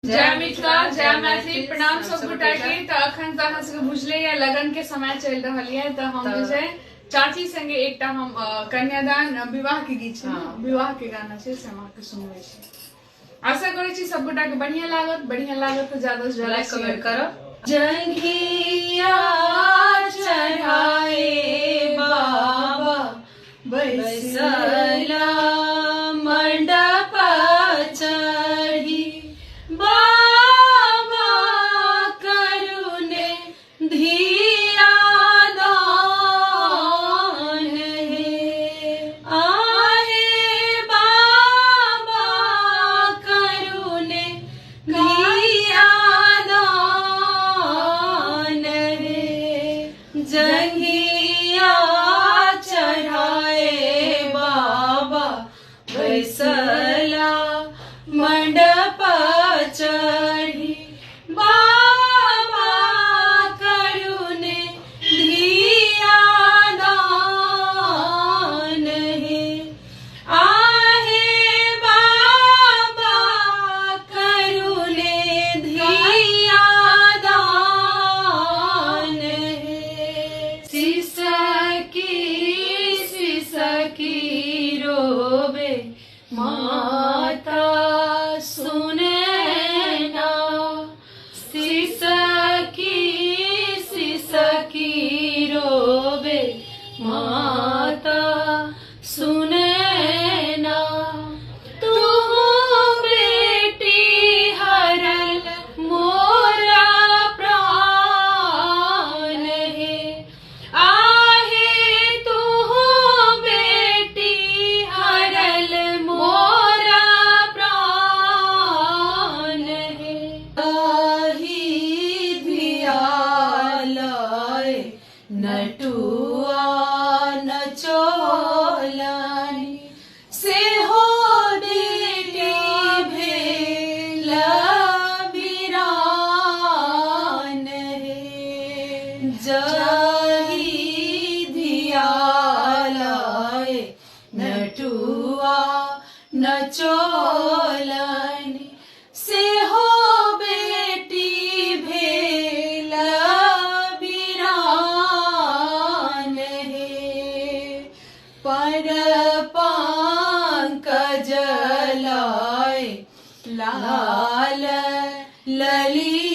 जय मिथिला जय मैथिली प्रणाम सब गोटा के। तो अखन तक अहाँ बुझले या लगन के समय चल रहा है, तो हम जे छै चाची संगे एकटा हम कन्यादान विवाह के गीत छै, विवाह के गाना छै से हम अहाँके सुनबै छी। आशा करै छी सब गोटा के बढ़िया लागत तो ज्यादा से ज्यादा कमेंट करब। जंघिया चढ़ाए बाबा बैसला मंडप चढ़ी, बाबा करुणे धिया दान है, आहे बाबा करुणे धिया दान है। जंघिया चढ़ाए बाबा बैसला मंडप चढ़ी, बाबा करुणे धिया दान है, आहे बाबा करुणे धिया दान है। सिसकी रोबे माता सुने ना, सिसकी रोबे माता सुने ना, तू बेटी हरल मोरा प्राण है, आहे तू बेटी हरल मोरा प्राण है। आही धियालय नटुआ नचोलनी, से हो बेटी भेल बिरान है। जाही धियालय नटुआ नचोलनी, से हो बेटी भेल बिरान है। पर पंकज लाय लाल लली